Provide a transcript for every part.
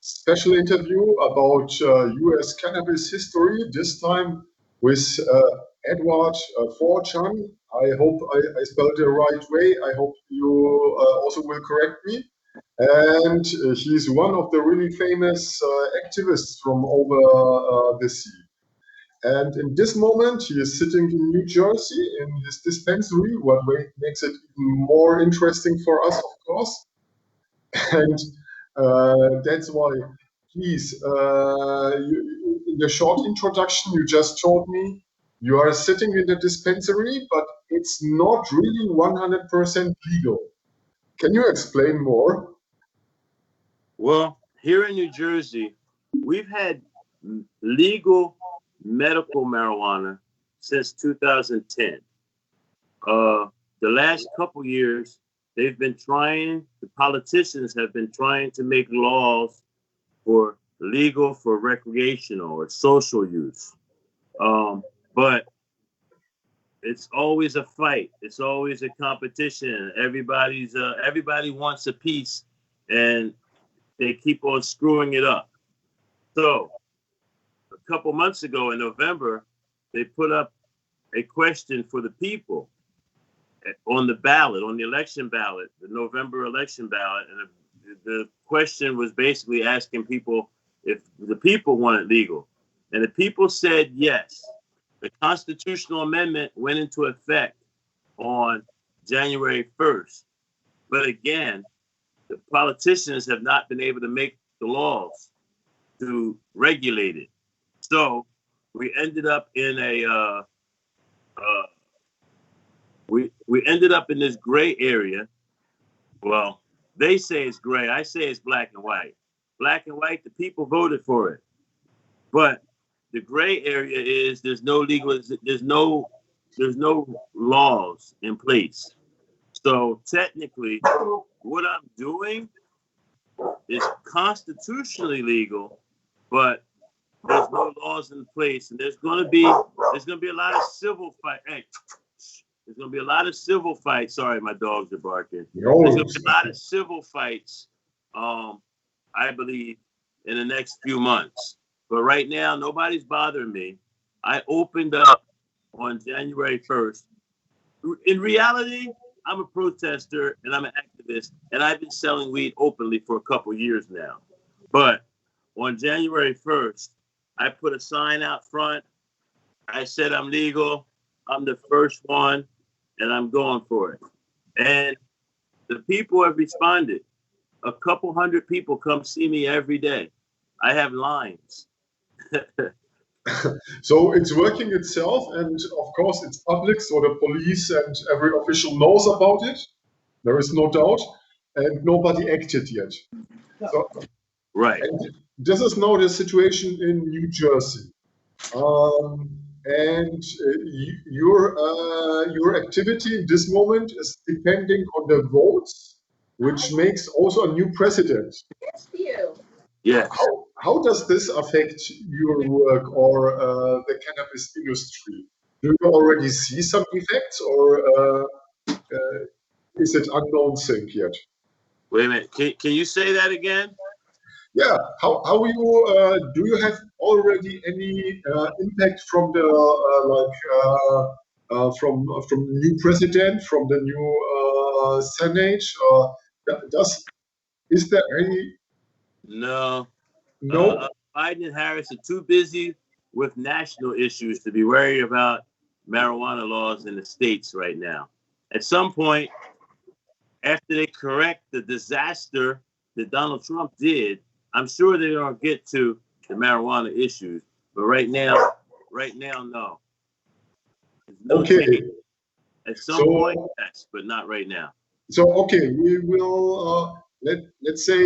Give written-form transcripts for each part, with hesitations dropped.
special interview about US cannabis history, this time with Edward Forchion. I hope I spelled it the right way. I hope you also will correct me. And he's one of the really famous activists from over the sea. And in this moment, he is sitting in New Jersey in his dispensary, what makes it even more interesting for us, of course. And that's why, please, in the short introduction, you just told me you are sitting in the dispensary, but it's not really 100% legal. Can you explain more? Well, here in New Jersey, we've had legal medical marijuana since 2010. The last couple years, the politicians have been trying to make laws for legal for recreational or social use. But it's always a fight. It's always a competition. Everybody wants a piece, and they keep on screwing it up. So a couple months ago in November, they put up a question for the people on the ballot, on the election ballot, the November election ballot. And the question was basically asking people if the people want it legal. And the people said yes. The constitutional amendment went into effect on January 1st. But again, the politicians have not been able to make the laws to regulate it. So we ended up in a we ended up in this gray area. Well, they say it's gray. I say it's black and white. Black and white, the people voted for it. But the gray area is there's no laws in place. So technically, what I'm doing is constitutionally legal, but there's no laws in place, and there's gonna be a lot of civil fight. Hey, there's gonna be a lot of civil fights. Sorry, my dogs are barking. There's gonna be a lot of civil fights, I believe, in the next few months. But right now, nobody's bothering me. I opened up on January 1st. In reality, I'm a protester and I'm an activist, and I've been selling weed openly for a couple years now. But on January 1st, I put a sign out front. I said I'm legal. I'm the first one, and I'm going for it. And the people have responded. A couple hundred people come see me every day. I have lines. So it's working itself, and of course it's public, so the police and every official knows about it. There is no doubt, and nobody acted yet. So, right. And this is now the situation in New Jersey. And your activity in this moment is depending on the votes, which makes also a new president. Yeah. How does this affect your work or the cannabis industry? Do you already see some effects, or is it unknown thing yet? Wait a minute. Can you say that again? Yeah. How you do you have already any impact from the from the new president, from the new Senate? Is there any? No. No. Biden and Harris are too busy with national issues to be worried about marijuana laws in the states right now. At some point, after they correct the disaster that Donald Trump did, I'm sure they're going to get to the marijuana issues. But right now, no. Okay. Change. At some point, yes, but not right now. So, okay, we will, let's say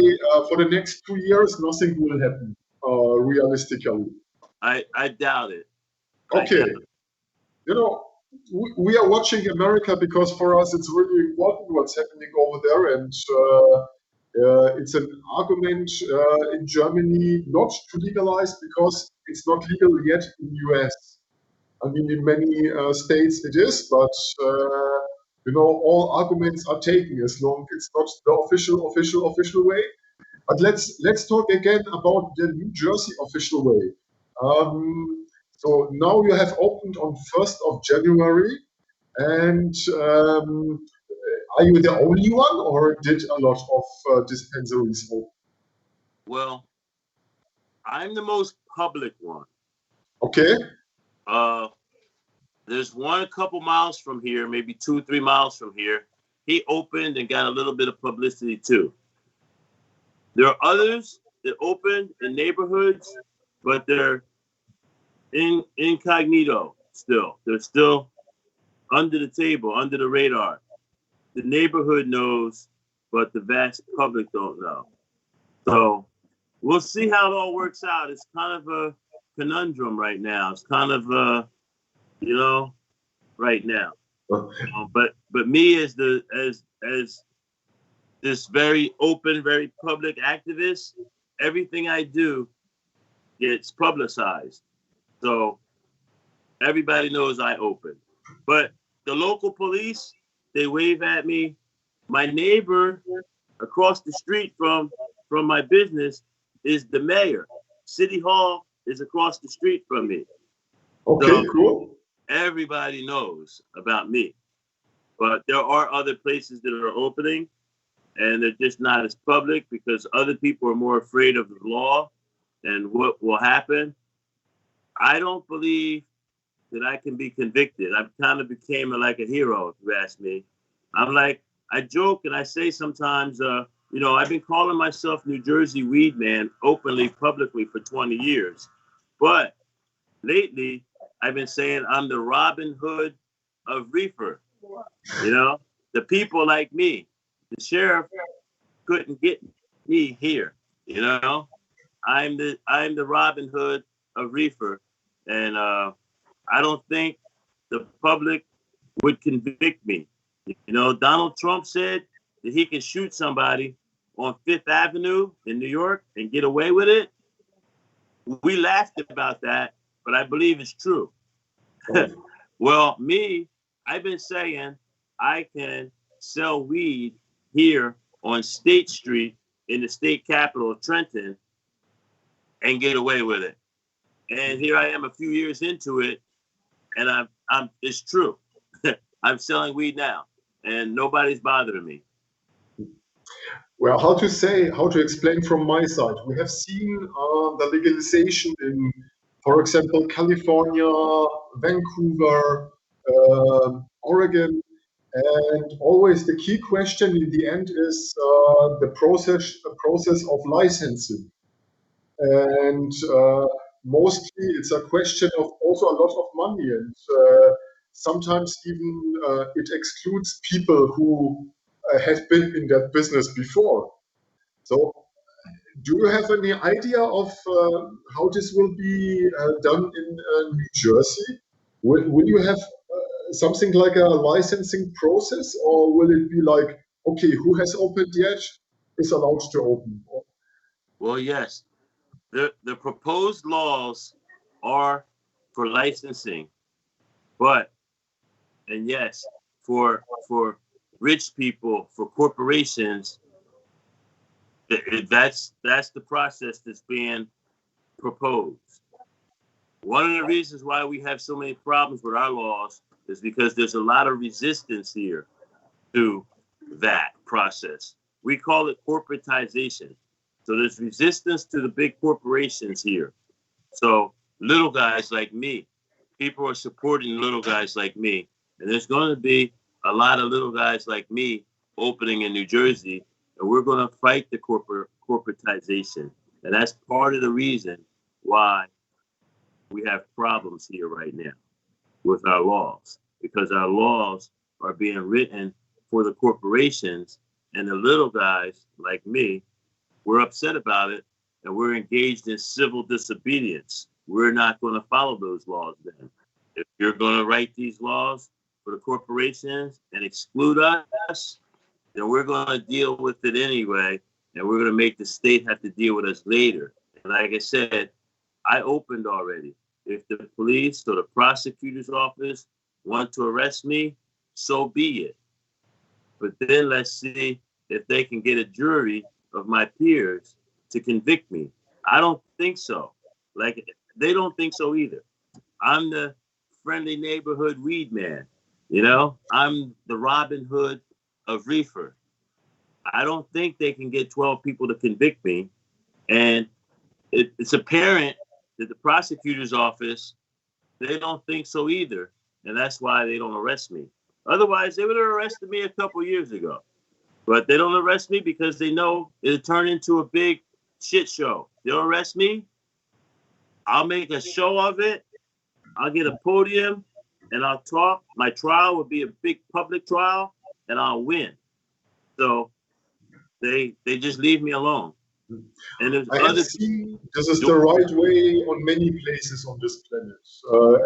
for the next 2 years, nothing will happen, realistically. I doubt it. Okay. You know, we are watching America because for us it's really important what's happening over there, and it's an argument in Germany not to legalize because it's not legal yet in the US. I mean, in many states it is, but you know, all arguments are taken as long as it's not the official way. But let's talk again about the New Jersey official way. So now you have opened on 1st of January, and are you the only one, or did a lot of dispensaries open? Well, I'm the most public one. Okay. There's one a couple miles from here, maybe 2-3 miles from here. He opened and got a little bit of publicity too. There are others that open in neighborhoods, but they're incognito still. They're still under the table, under the radar. The neighborhood knows, but the vast public don't know. So we'll see how it all works out. It's kind of a conundrum right now. It's kind of right now. But me as this very open, very public activist, everything I do gets publicized. So everybody knows I open. But the local police, they wave at me. My neighbor across the street from my business is the mayor. City Hall is across the street from me. Okay, so cool. Everybody knows about me. But there are other places that are opening, and they're just not as public because other people are more afraid of the law and what will happen. I don't believe that I can be convicted. I kind of became like a hero, if you ask me. I joke and I say sometimes, I've been calling myself New Jersey Weedman openly, publicly for 20 years. But lately, I've been saying I'm the Robin Hood of reefer. The people like me, the sheriff couldn't get me here. I'm the Robin Hood of reefer, and I don't think the public would convict me. Donald Trump said that he can shoot somebody on Fifth Avenue in New York and get away with it. We laughed about that, but I believe it's true. Well, I've been saying I can sell weed here on State Street in the state capital of Trenton and get away with it. And here I am a few years into it, and it's true. I'm selling weed now, and nobody's bothering me. Well, how to explain from my side? We have seen the legalization in, for example, California, Vancouver, Oregon, and always the key question in the end is the process of licensing. And mostly it's a question of also a lot of money, and sometimes even it excludes people who had been in that business before. So do you have any idea of how this will be done in New Jersey? Will you have something like a licensing process, or will it be like, okay, who has opened yet is allowed to open? Well, yes. The proposed laws are for licensing, and yes, for rich people, for corporations, that's the process that's being proposed. One of the reasons why we have so many problems with our laws is because there's a lot of resistance here to that process. We call it corporatization. So there's resistance to the big corporations here. So little guys like me, people are supporting little guys like me. And there's going to be a lot of little guys like me opening in New Jersey. And we're going to fight the corporatization. And that's part of the reason why we have problems here right now with our laws. Because our laws are being written for the corporations, and the little guys like me, we're upset about it, and we're engaged in civil disobedience. We're not going to follow those laws then. If you're going to write these laws for the corporations and exclude us, then we're going to deal with it anyway, and we're going to make the state have to deal with us later. And like I said, I opened already. If the police or the prosecutor's office want to arrest me, so be it. But then let's see if they can get a jury of my peers to convict me. I don't think so. Like, they don't think so either. I'm the friendly neighborhood weed man. You know, I'm the Robin Hood of reefer. I don't think they can get 12 people to convict me. And it's apparent that the prosecutor's office, they don't think so either. And that's why they don't arrest me. Otherwise, they would have arrested me a couple years ago. But they don't arrest me because they know it'll turn into a big shit show. They'll arrest me. I'll make a show of it. I'll get a podium and I'll talk. My trial will be a big public trial and I'll win. So they just leave me alone. And there's I other have seen this is the right way on many places on this planet.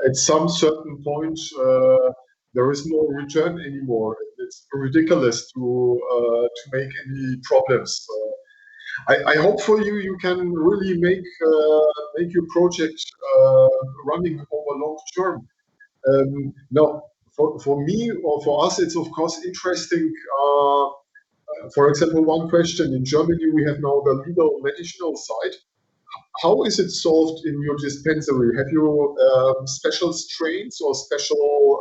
At some certain point, there is no return anymore. It's ridiculous to make any problems. I hope for you you can really make your project running over long term. Now, for me or for us, it's of course interesting. For example, one question in Germany, we have now the legal medicinal side. How is it solved in your dispensary? Have you special strains or specials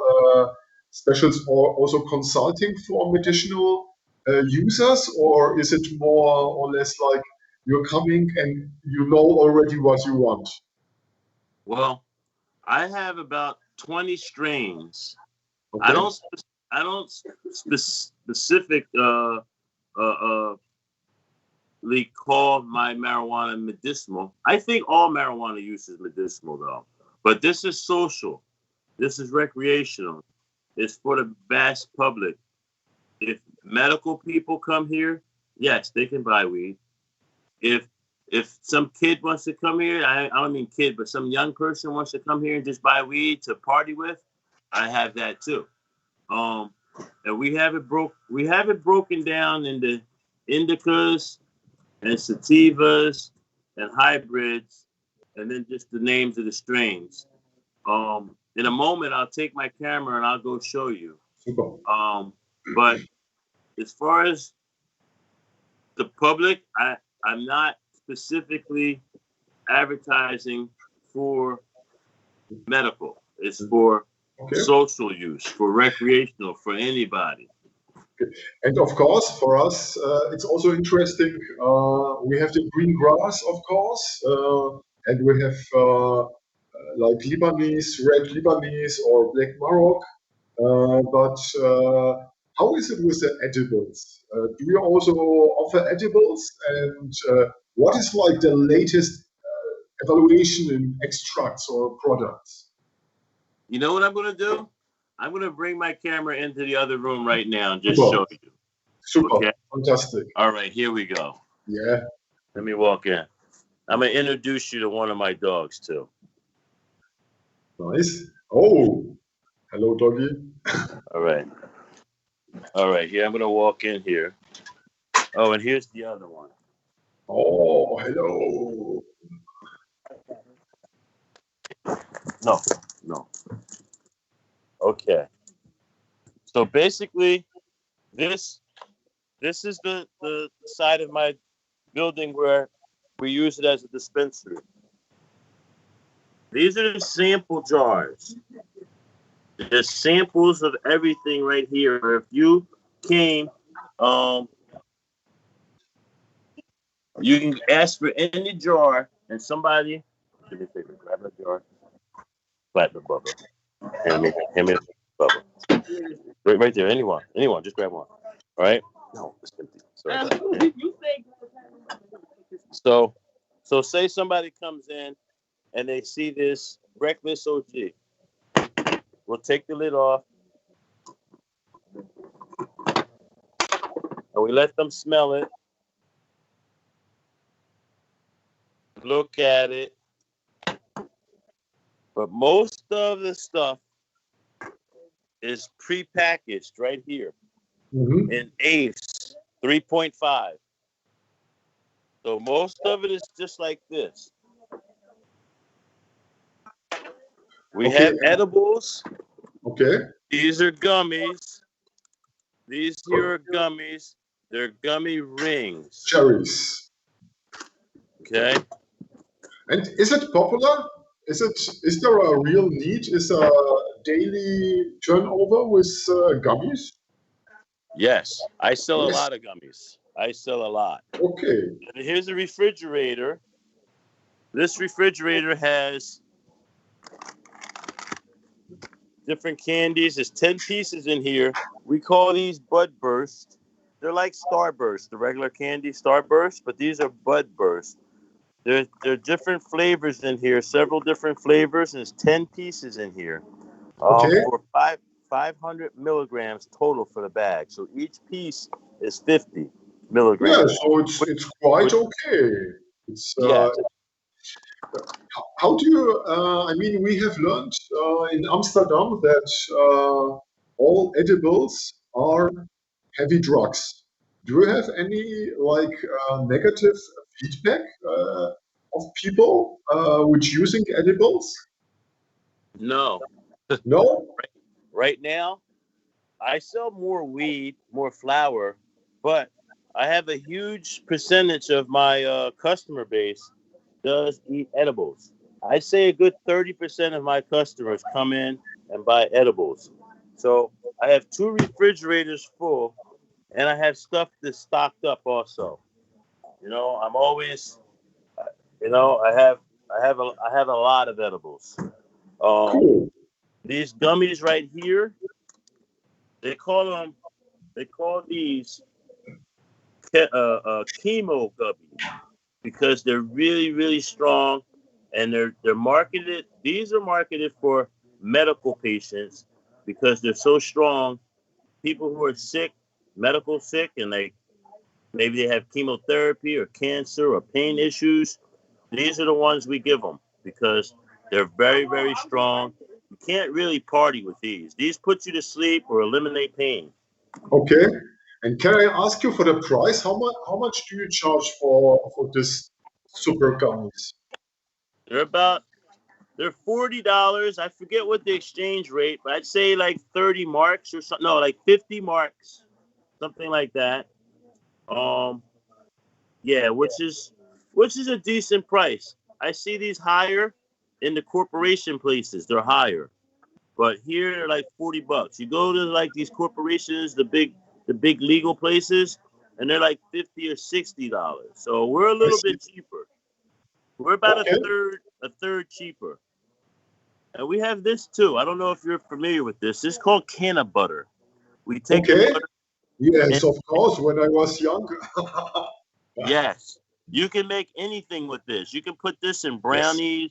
or also consulting for medicinal users, or is it more or less like you're coming and you know already what you want? Well, I have about 20 strains. Okay. I don't specific call my marijuana medicinal. I think all marijuana use is medicinal though. But this is social. This is recreational. It's for the vast public. If medical people come here, yes, they can buy weed. If some kid wants to come here, I don't mean kid, but some young person wants to come here and just buy weed to party with, I have that too. And we have it broken down into indicas and sativas and hybrids, and then just the names of the strains. In a moment, I'll take my camera and I'll go show you. Super. But as far as the public, I'm not specifically advertising for medical. It's for social use, for recreational, for anybody. And of course, for us, it's also interesting. We have the green grass, of course, and we have like Lebanese, red Lebanese, or black Maroc. But how is it with the edibles? Do you also offer edibles? And what is like the latest evaluation in extracts or products? You know what I'm going to do? I'm going to bring my camera into the other room right now and just show you. Super. Okay? Fantastic. All right, here we go. Yeah. Let me walk in. I'm going to introduce you to one of my dogs, too. Nice. Oh, hello, doggy. All right. All right, here, I'm going to walk in here. Oh, and here's the other one. Oh, hello. No. Okay. So basically, this is the side of my building where we use it as a dispensary. These are the sample jars. There's samples of everything right here. If you came, you can ask for any jar, and somebody, do me a favor, grab a jar, flat the bubble. Hand me a bubble. Right there, anyone, just grab one. All right? No, it's empty. Sorry. So say somebody comes in and they see this Reckless OG. We'll take the lid off. And we let them smell it. Look at it. But most of the stuff is pre-packaged right here in ACE 3.5. So most of it is just like this. We have edibles. Okay. These are gummies. These here are gummies. They're gummy rings. cherries. Okay. And is it popular? Is there a real need? Is a daily turnover with gummies? Yes, I sell a Yes. lot of gummies. I sell a lot. Okay. And here's a refrigerator. This refrigerator has different candies. There's 10 pieces in here. We call these Bud Burst. They're like Starburst, the regular candy Starburst, but these are Bud Burst. There are different flavors in here, several different flavors, and there's 10 pieces in here. Okay. For 500 milligrams total for the bag. So each piece is 50 Yeah, milligrams. so it's quite okay. It's Yeah. how do you? I mean, we have learned in Amsterdam that all edibles are heavy drugs. Do you have any like negative feedback of people which using edibles? No. No. Right now, I sell more weed, more flower, but I have a huge percentage of my customer base does eat edibles. I say a good 30% of my customers come in and buy edibles. So I have 2 refrigerators full, and I have stuff that's stocked up also. I'm always, I have a lot of edibles. Um, Cool. these gummies right here, they call these chemo gummies because they're really, really strong, and they're marketed. These are marketed for medical patients because they're so strong. People who are sick, medical sick, and maybe they have chemotherapy or cancer or pain issues. These are the ones we give them because they're very, very strong. You can't really party with these. These put you to sleep or eliminate pain. Okay. And can I ask you for the price? How much do you charge for this super gummies? They're they're $40. I forget what the exchange rate, but I'd say like 30 marks or something. No, like 50 marks, something like that. Um, yeah, which is a decent price. I see these higher in the corporation places. They're higher. But here they're like $40. You go to like these corporations, the big legal places, and they're like $50 or $60. So we're a I little see. bit cheaper. We're about Okay. a third cheaper. And we have this too. I don't know if you're familiar with this. It's called Canna butter. We take the Okay. butter Yes, and of course. When I was young. yes, you can make anything with this. You can put this in Yes. brownies,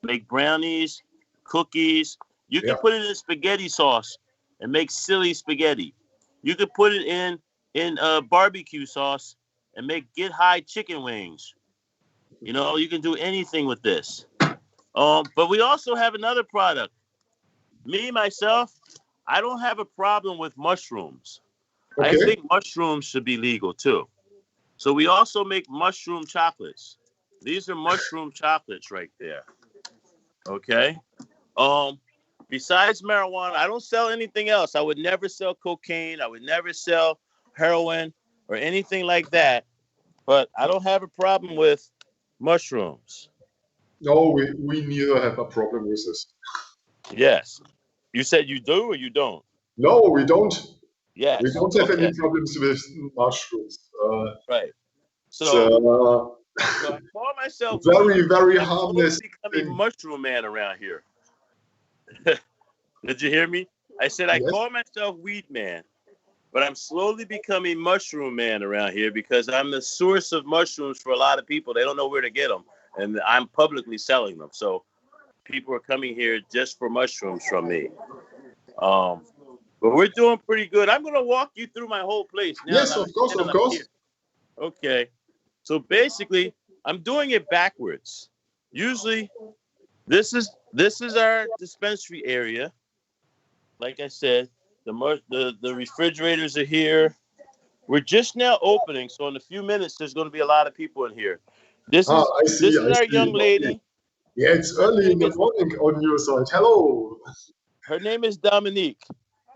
make brownies, cookies. You Yeah. can put it in spaghetti sauce and make silly spaghetti. You can put it in barbecue sauce and make get high chicken wings. You can do anything with this. But we also have another product. Me myself, I don't have a problem with mushrooms. I Okay. think mushrooms should be legal too. So we also make mushroom chocolates. These are mushroom chocolates right there. Okay. Um, Besides marijuana, I don't sell anything else. I would never sell cocaine. I would never sell heroin or anything like that. But I don't have a problem with mushrooms. No, we neither have a problem with this. Yes. You said you do or you don't? No, we don't. We Yes. don't have any Okay. problems with mushrooms. Right. It's So I call myself weed very, man, very but I'm slowly harmless becoming thing. mushroom man around here. Did you hear me? I said I Yes. call myself weed man, but I'm slowly becoming mushroom man around here because I'm the source of mushrooms for a lot of people. They don't know where to get them, and I'm publicly selling them. So people are coming here just for mushrooms from me. Um, but we're doing pretty good. I'm gonna walk you through my whole place now Yes, that of course, of I'm here. course. Okay. So basically, I'm doing it backwards. Usually, this is our dispensary area. Like I said, the refrigerators are here. We're just now opening, so in a few minutes there's going to be a lot of people in here. This Ah, is I see, this I is our see. young Okay. lady. Yeah, it's Her early in name the is morning on your side. Hello. her name is Dominique.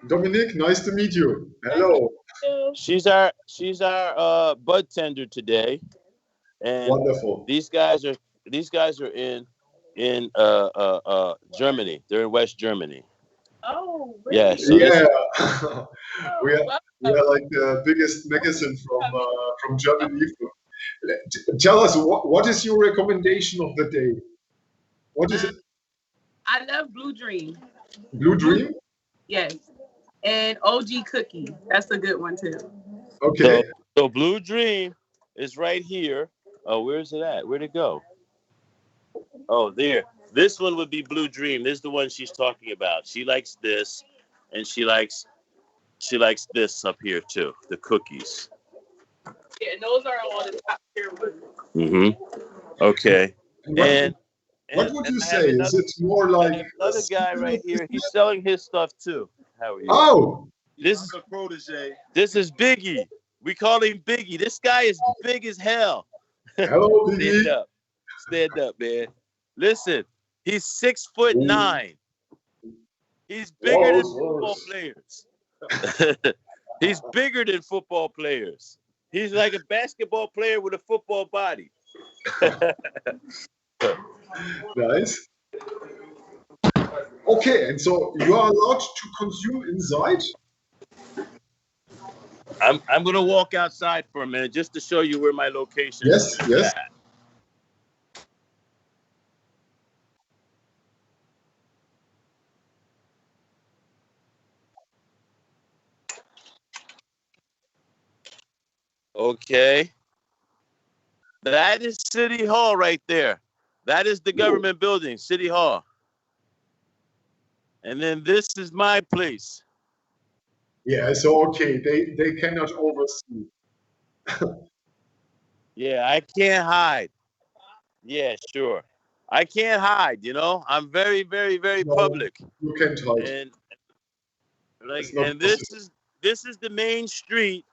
Dominic, nice to meet you. Hello. She's our bud tender today, and Wonderful. these guys are in Germany. They're in West Germany. Oh, really? Yeah. So Yeah. Oh, we are wow. like the biggest magazine from Germany. Tell us what is your recommendation of the day? What is it? I love Blue Dream. Blue Dream? Yes. And OG Cookie. That's a good one too. Okay. so Blue Dream is right here. Oh, where's it at? Where'd it go? Oh, there. This one would be Blue Dream. This is the one she's talking about. She likes this, and she likes this up here too. The cookies. Yeah, and those are all the top tier ones. Mm-hmm. Okay. And what And would you I say? have Is it more like another guy right here. He's selling his stuff too. How are you? Oh, This is a protege. This is Biggie. We call him Biggie. This guy is big as hell. hello, Biggie. Stand up, man. Listen, he's 6'9". He's bigger than football players. He's bigger than football players. He's like a basketball player with a football body. Nice. Okay, and so you are allowed to consume inside? I'm gonna walk outside for a minute just to show you where my location is. Yes. At. Okay. That is City Hall right there. That is the government building, City Hall. And then this is my place. Yeah, so okay, they cannot oversee. Yeah, I can't hide. Yeah, sure. I can't hide, you know. I'm very, very, very No, public. you can't hide. And It's not this is the main street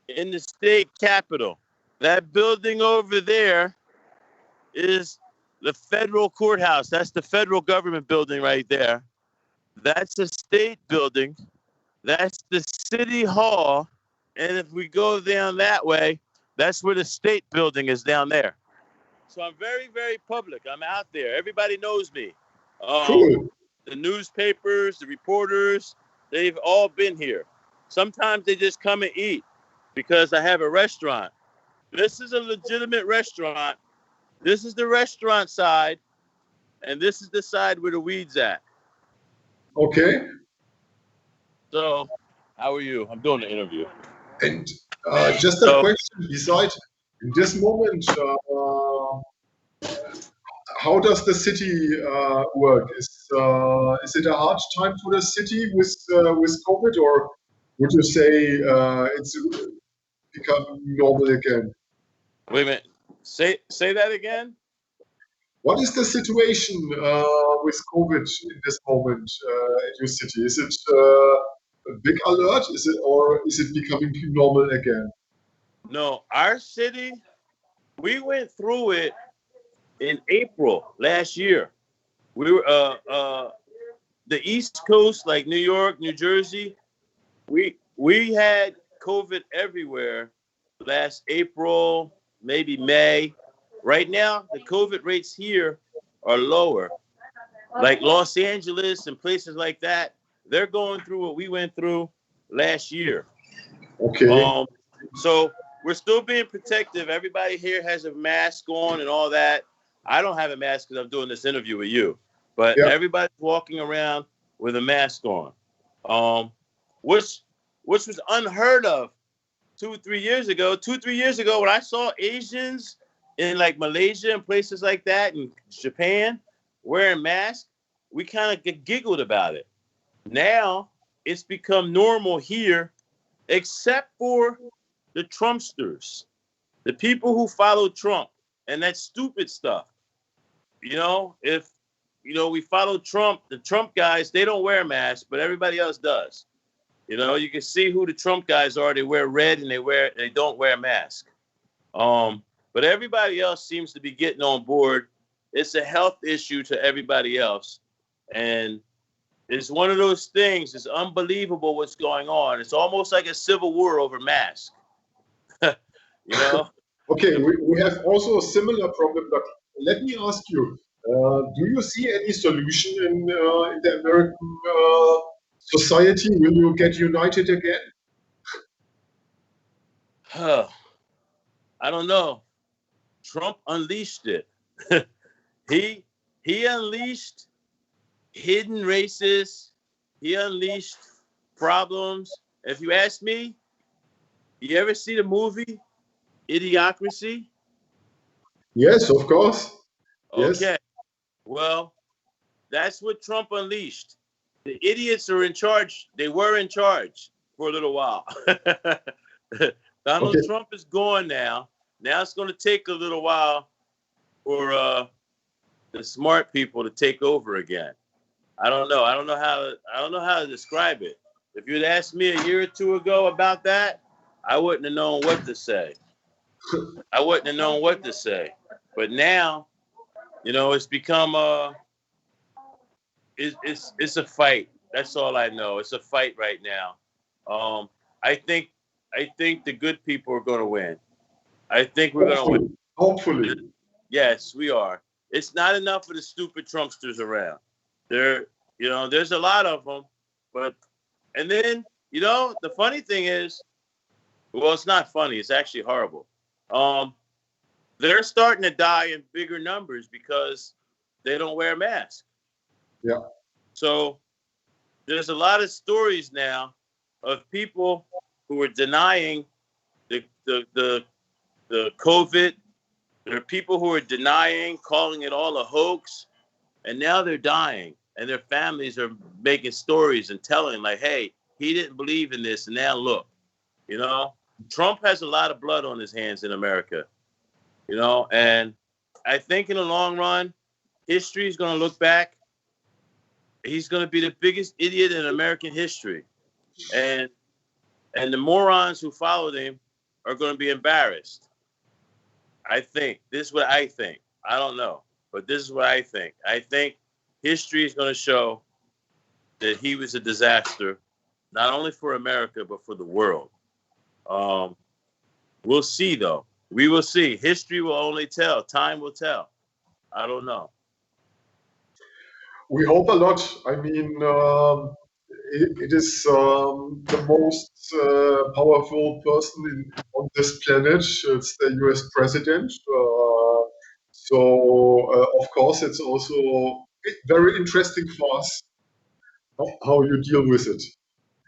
in the state capitol. That building over there is the federal courthouse. That's the federal government building right there. That's the state building. That's the city hall. And if we go down that way, that's where the state building is down there. So I'm very, very public. I'm out there. Everybody knows me. cool. The newspapers, the reporters, they've all been here. Sometimes they just come and eat because I have a restaurant. This is a legitimate restaurant. This is the restaurant side, and this is the side where the weed's at. Okay. So, how are you? I'm doing an interview. And just a question besides, in this moment, how does the city work? Is it a hard time for the city with COVID, or would you say it's become normal again? Wait a minute. Say that again. What is the situation with COVID in this moment at your city? Is it a big alert? Is it becoming normal again? No, our city, we went through it in April last year. We were the East Coast, like New York, New Jersey. We had COVID everywhere last April, maybe May. Right now, the COVID rates here are lower. Like Los Angeles and places like that, they're going through what we went through last year. Okay. So we're still being protective. Everybody here has a mask on and all that. I don't have a mask because I'm doing this interview with you, but everybody's walking around with a mask on, which was unheard of 2-3 years ago. 2-3 years ago, when I saw Asians in like Malaysia and places like that, and Japan wearing masks, we kind of giggled about it. Now it's become normal here, except for the Trumpsters, the people who follow Trump and that stupid stuff. You know, if we follow Trump, the Trump guys, they don't wear masks, but everybody else does. You know, you can see who the Trump guys are. They wear red and they don't wear a mask. But everybody else seems to be getting on board. It's a health issue to everybody else. And It's one of those things. It's unbelievable what's going on. It's almost like a civil war over masks. You know? Okay, we have also a similar problem, but let me ask you, do you see any solution in the American society? Will you get united again? I don't know. Trump unleashed it. he unleashed hidden races. He unleashed problems. If you ask me, you ever see the movie Idiocracy? Yes, of course. Yes. Okay. Well, that's what Trump unleashed. The idiots are in charge. They were in charge for a little while. Donald Okay. Trump is gone now. Now it's going to take a little while for the smart people to take over again. I don't know. I don't know how to describe it. If you'd asked me a year or two ago about that, I wouldn't have known what to say. But now, it's become it's a fight. That's all I know. It's a fight right now. I think the good people are going to win. I think we're going to win. Hopefully. Yes, we are. It's not enough for the stupid Trumpsters around. There's a lot of them, and then the funny thing is, well, it's not funny. It's actually horrible. They're starting to die in bigger numbers because they don't wear masks. Yeah. So there's a lot of stories now of people who are denying the COVID. There are people who are denying, calling it all a hoax, and now they're dying, and their families are making stories and telling, like, hey, he didn't believe in this, and now look. Trump has a lot of blood on his hands in America, and I think in the long run, history is going to look back. He's going to be the biggest idiot in American history. And the morons who followed him are going to be embarrassed. I think. This is what I think. I don't know. But this is what I think. I think history is going to show that he was a disaster, not only for America, but for the world. We'll see, though. We will see. History will only tell. Time will tell. I don't know. We hope a lot. I mean, it is the most powerful person on this planet. It's the US president. Of course, it's also very interesting for us how you deal with it.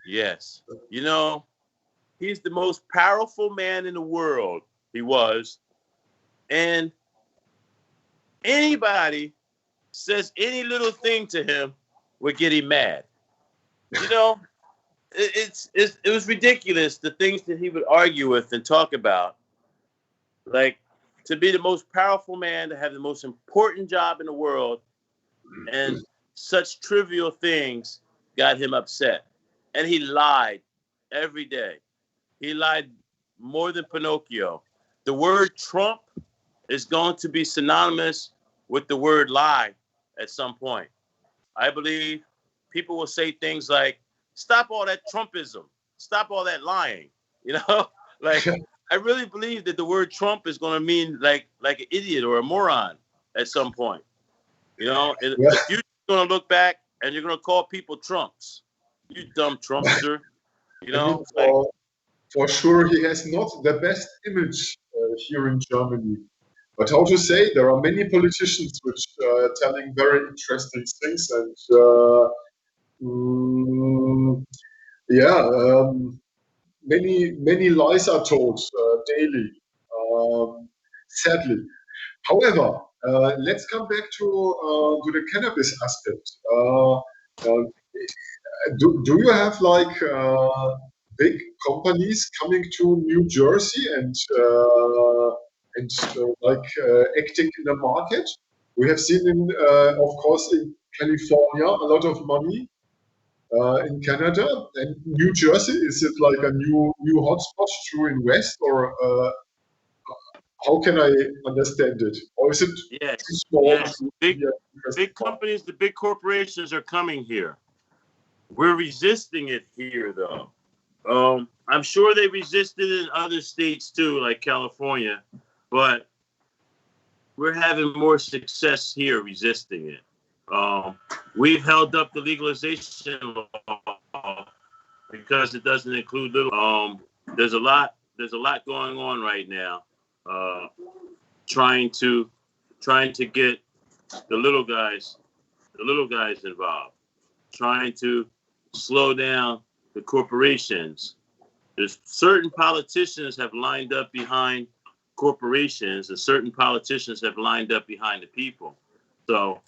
Yes. He's the most powerful man in the world. He was. And anybody says any little thing to him would get him mad. It was ridiculous, the things that he would argue with and talk about. Like, to be the most powerful man, to have the most important job in the world, and such trivial things got him upset. And he lied every day. He lied more than Pinocchio. The word Trump is going to be synonymous with the word lie at some point. I believe people will say things like, stop all that Trumpism. Stop all that lying. Like, I really believe that the word Trump is going to mean like an idiot or a moron at some point. The future's going to look back and you're going to call people Trumps. You dumb Trumpster. For sure, he has not the best image here in Germany. But how to say, there are many politicians which are telling very interesting things, and many lies are told daily, sadly. However, let's come back to the cannabis aspect. Do you have like big companies coming to New Jersey and acting in the market? We have seen of course, in California, a lot of money. In Canada and New Jersey, is it like a new hotspot to invest, or how can I understand it? Or is it too small? Yes. Big companies, the big corporations are coming here. We're resisting it here, though. I'm sure they resisted in other states too, like California, but we're having more success here resisting it. We've held up the legalization law because it doesn't include little. There's a lot going on right now, trying to get the little guys involved, trying to slow down the corporations. There's certain politicians have lined up behind corporations, and certain politicians have lined up behind the people. So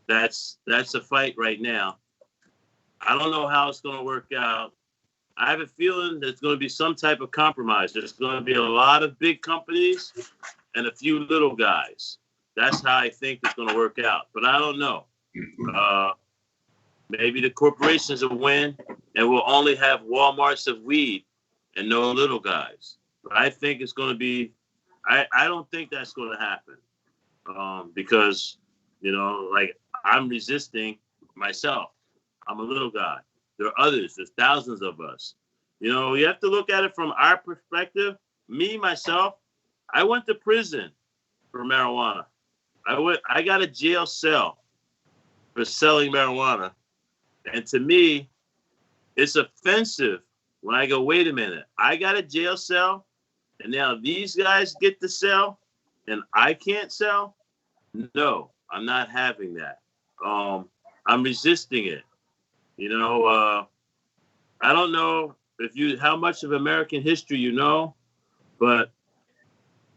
that's a fight right now. I don't know how it's going to work out. I have a feeling there's going to be some type of compromise. There's going to be a lot of big companies and a few little guys. That's how I think it's going to work out. But I don't know. Maybe the corporations will win, and we'll only have Walmarts of weed and no little guys. But I think it's going to be. I don't think that's going to happen because, like I'm resisting myself. I'm a little guy. There are others. There's thousands of us. You have to look at it from our perspective. Me, myself, I went to prison for marijuana. I got a jail cell for selling marijuana. And to me, it's offensive when I go, wait a minute, I got a jail cell and now these guys get to sell and I can't sell? No, I'm not having that. I'm resisting it. I don't know how much of American history you know, but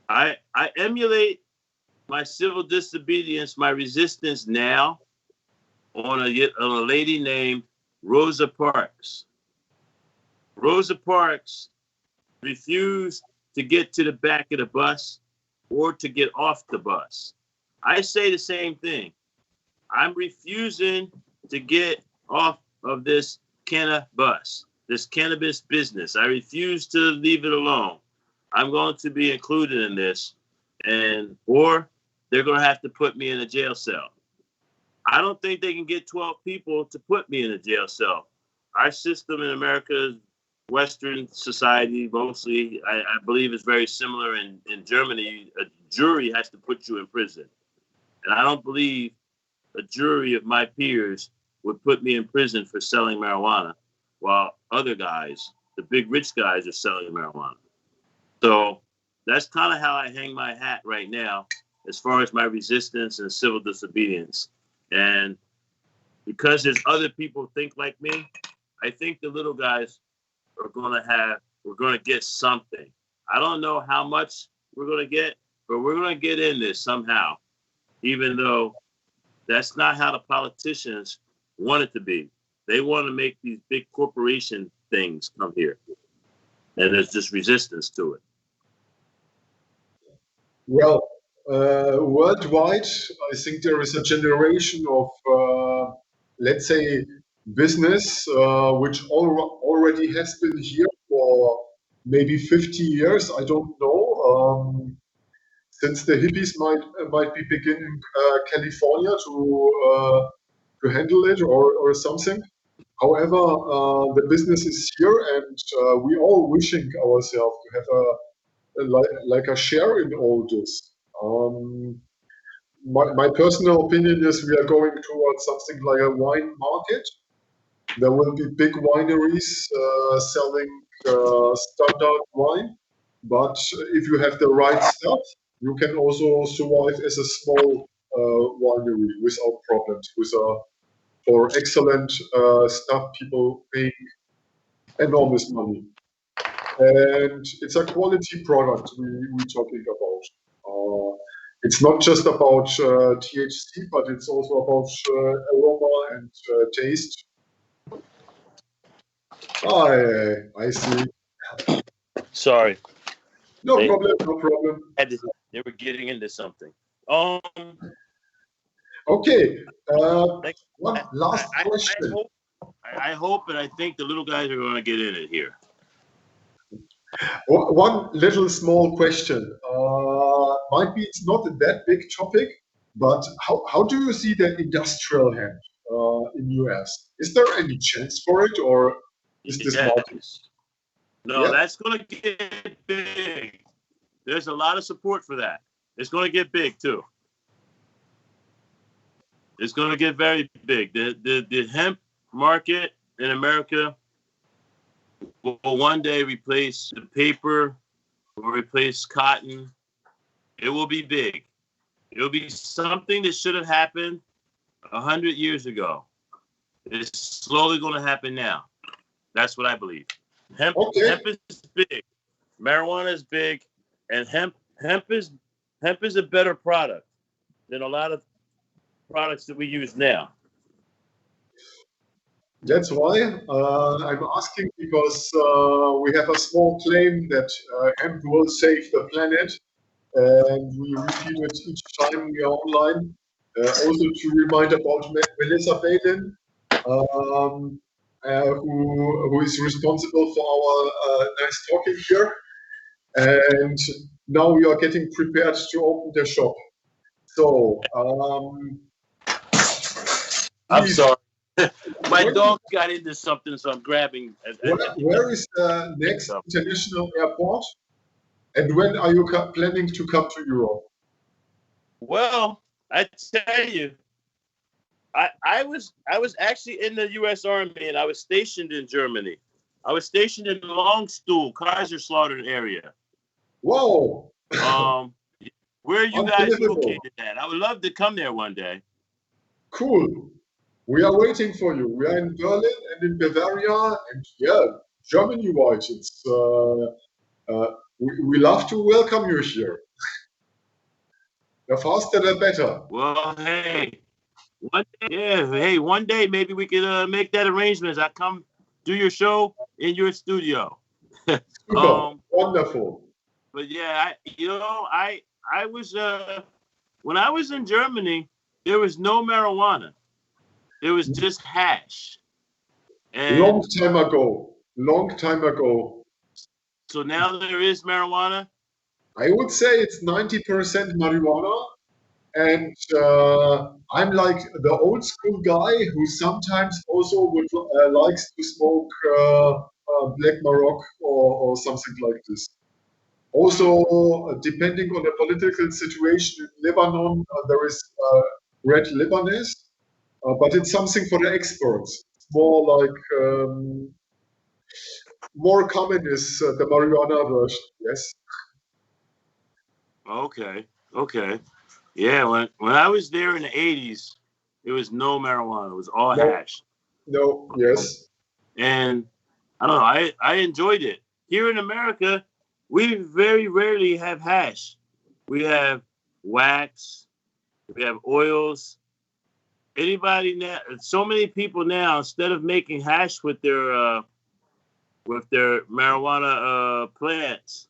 I emulate my civil disobedience, my resistance now on a lady named Rosa Parks. Rosa Parks refused to get to the back of the bus or to get off the bus. I say the same thing. I'm refusing to get off of this canna bus, this cannabis business. I refuse to leave it alone. I'm going to be included in this, or they're going to have to put me in a jail cell. I don't think they can get 12 people to put me in a jail cell. Our system in America, Western society, mostly, I believe is very similar. In Germany, a jury has to put you in prison. And I don't believe a jury of my peers would put me in prison for selling marijuana while other guys, the big rich guys, are selling marijuana. So that's kind of how I hang my hat right now as far as my resistance and civil disobedience. And because there's other people think like me, I think the little guys we're going to get something. I don't know how much we're going to get, but we're going to get in this somehow, even though that's not how the politicians want it to be. They want to make these big corporation things come here. And there's just resistance to it. Well, worldwide, I think there is a generation of, let's say, business, which already has been here for maybe 50 years. I don't know. Since the hippies might be beginning California to handle it or something. However, the business is here, and we all wishing ourselves to have like a share in all this. My personal opinion is we are going towards something like a wine market. There will be big wineries selling standard wine, but if you have the right stuff, you can also survive as a small winery without problems. For excellent stuff, people pay enormous money. And it's a quality product we're talking about. It's not just about THC, but it's also about aroma and taste. I see. Sorry. No problem. They were getting into something. Okay. One last question. I hope and I think the little guys are going to get in it here. One little small question. Might be it's not that big topic, but how do you see the industrial hemp? in US. Is there any chance for it, or is this market? Yes. No, Yeah. that's going to get big. There's a lot of support for that. It's going to get big too. It's going to get very big. The hemp market in America will one day replace the paper, will replace cotton. It will be big. It will be something that should have happened 100 years ago. It's slowly going to happen now. That's what I believe. Hemp is big. Marijuana is big, and hemp is a better product than a lot of products that we use now. That's why I'm asking, because we have a small claim that hemp will save the planet, and we repeat it each time we are online. Also to remind about Melissa Balin, who is responsible for our nice talking here. And now we are getting prepared to open the shop. So, I'm sorry. My dog got into something, so I'm grabbing. Where is the next international airport? And when are you planning to come to Europe? Well, I tell you, I was actually in the U.S. Army, and I was stationed in Germany. I was stationed in Longstuhl, Kaiserslautern area. Whoa! Where are you guys located at? I would love to come there one day. Cool. We are waiting for you. We are in Berlin and in Bavaria, and yeah, Germany-wide. It's we love to welcome you here. The faster, the better. Well, hey, one day maybe we could make that arrangement. I come do your show in your studio. Super. Wonderful. But yeah, I was when I was in Germany, there was no marijuana. There was just hash. And long time ago. So now there is marijuana? I would say it's 90% marijuana. And I'm like the old school guy who sometimes also would likes to smoke black Maroc or something like this. Also, depending on the political situation in Lebanon, there is red Lebanese, but it's something for the experts. It's more like more common is the marijuana version. Yes. Okay. Yeah, when I was there in the 80s, there was no marijuana. It was all hash. No, yes. And I don't know, I enjoyed it. Here in America, we very rarely have hash. We have wax, we have oils. Anybody now, so many people now, instead of making hash with their marijuana plants,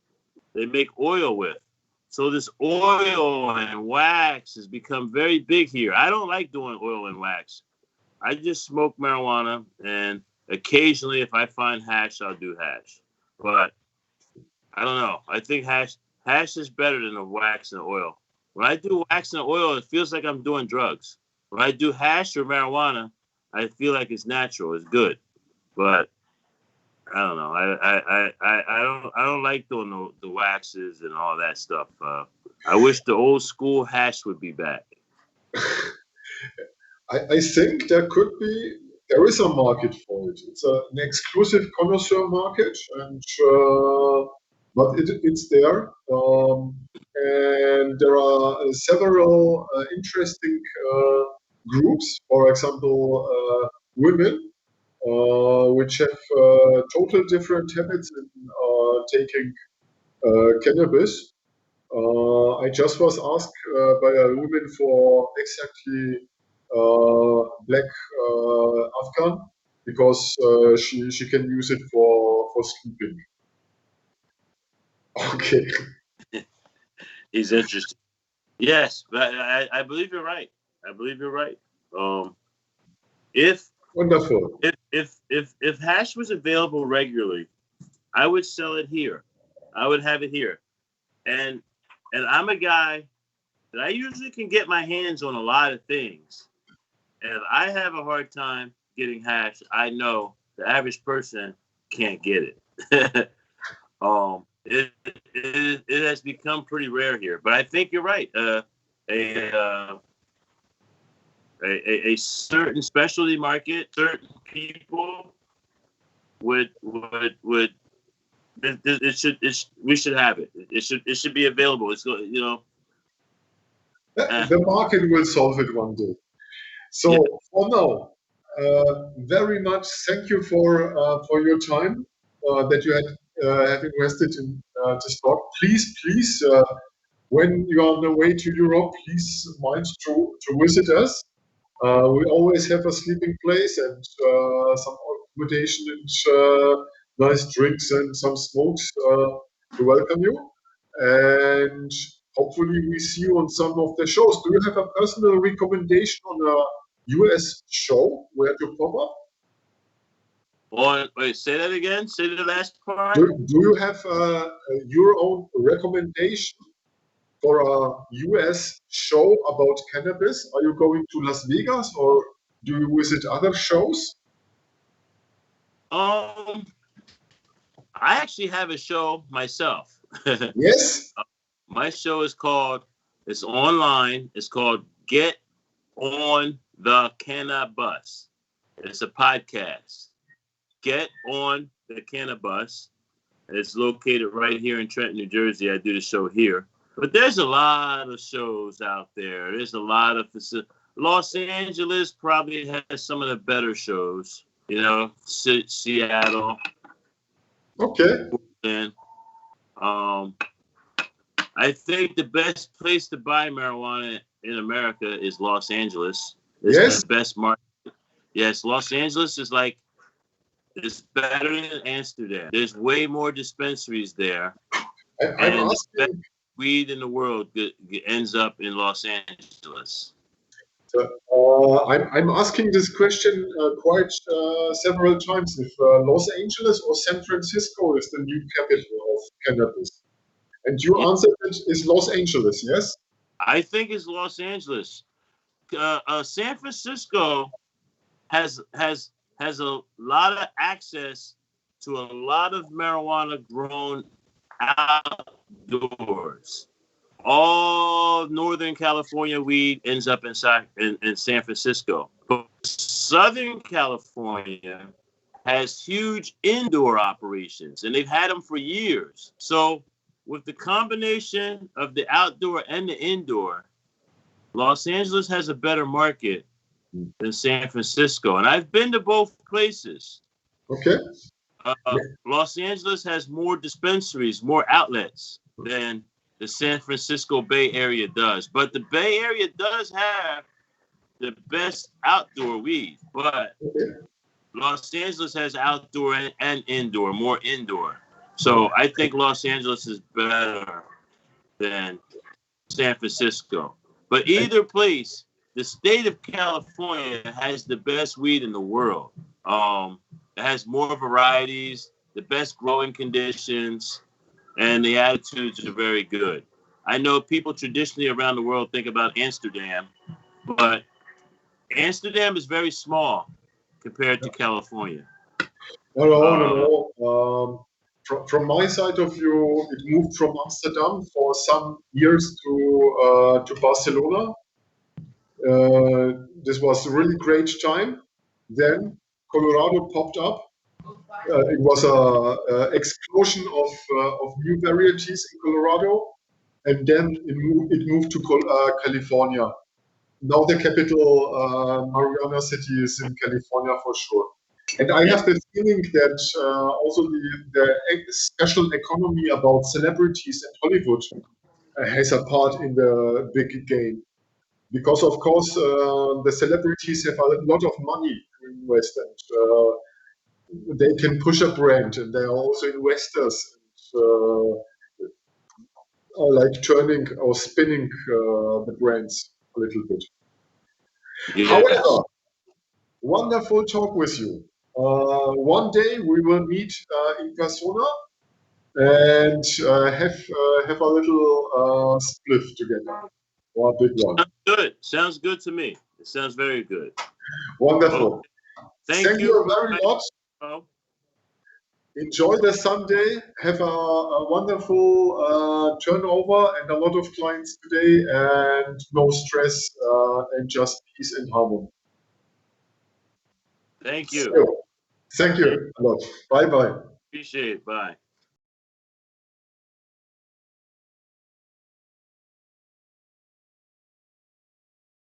they make oil with. So this oil and wax has become very big here. I don't like doing oil and wax. I just smoke marijuana, and occasionally if I find hash, I'll do hash. But I don't know. I think hash is better than the wax and the oil. When I do wax and oil, it feels like I'm doing drugs. When I do hash or marijuana, I feel like it's natural. It's good. But I don't know. I don't like doing the waxes and all that stuff. I wish the old school hash would be back. I think there is a market for it. It's an exclusive connoisseur market, and but it's there. And there are several interesting groups. For example, women. Which have total different habits in taking cannabis. I just was asked by a woman for exactly black Afghan because she can use it for sleeping. Okay. He's interesting. Yes, but I believe you're right. If Wonderful. If hash was available regularly, I would sell it here. I would have it here. And I'm a guy that I usually can get my hands on a lot of things. if I have a hard time getting hash, I know the average person can't get it. It has become pretty rare here, but I think you're right. A certain specialty market, certain people would we should have it. It should be available. It's The market will solve it one day. So Yeah. for now, very much thank you for your time that you have invested in this talk. Please, when you are on the way to Europe, please mind to visit us. We always have a sleeping place and some accommodation and nice drinks and some smokes to welcome you. And hopefully we see you on some of the shows. Do you have a personal recommendation on a US show where to pop up? Wait, say that again. Say the last part. Do you have your own recommendation for a US show about cannabis? Are you going to Las Vegas or do you visit other shows? I actually have a show myself. Yes. My show is it's online. It's called Get on the Cannabis. It's a podcast. Get on the Cannabis. It's located right here in Trenton, New Jersey. I do the show here. But there's a lot of shows out there. There's a lot of Los Angeles probably has some of the better shows. Seattle. Okay. And I think the best place to buy marijuana in America is Los Angeles. It's the best market. Yes, Los Angeles is it's better than Amsterdam. There's way more dispensaries there. And the best weed in the world ends up in Los Angeles. I'm asking this question quite several times if Los Angeles or San Francisco is the new capital of cannabis. And your answer is Los Angeles, yes? I think it's Los Angeles. San Francisco has a lot of access to a lot of marijuana grown outdoors. All Northern California weed ends up in San Francisco. But Southern California has huge indoor operations, and they've had them for years. So with the combination of the outdoor and the indoor, Los Angeles has a better market than San Francisco. And I've been to both places. Okay. Los Angeles has more dispensaries, more outlets than the San Francisco Bay Area does. But the Bay Area does have the best outdoor weed. But Los Angeles has outdoor and indoor, more indoor. So I think Los Angeles is better than San Francisco. But either place, the state of California has the best weed in the world. It has more varieties, the best growing conditions, and the attitudes are very good. I know people traditionally around the world think about Amsterdam, but Amsterdam is very small compared to California. No. From my side of view, it moved from Amsterdam for some years to Barcelona. This was a really great time. Then Colorado popped up. It was an explosion of new varieties in Colorado, and then it moved to California. Now the capital, marijuana city, is in California for sure. And I have the feeling that also the special economy about celebrities and Hollywood has a part in the big game. Because, of course, the celebrities have a lot of money to invest, and they can push a brand, and they are also investors, and, like turning or spinning the brands a little bit. Yes. However, wonderful talk with you. One day we will meet in persona and have a little spliff together, or a big one. Sounds good. Sounds good to me. It sounds very good. Wonderful. Okay. Thank Thank you. you very much. Oh, Enjoy the Sunday. Have a wonderful turnover and a lot of clients today, and no stress, and just peace and harmony. thank you. So, thank you a lot. Bye bye. Appreciate it. Bye.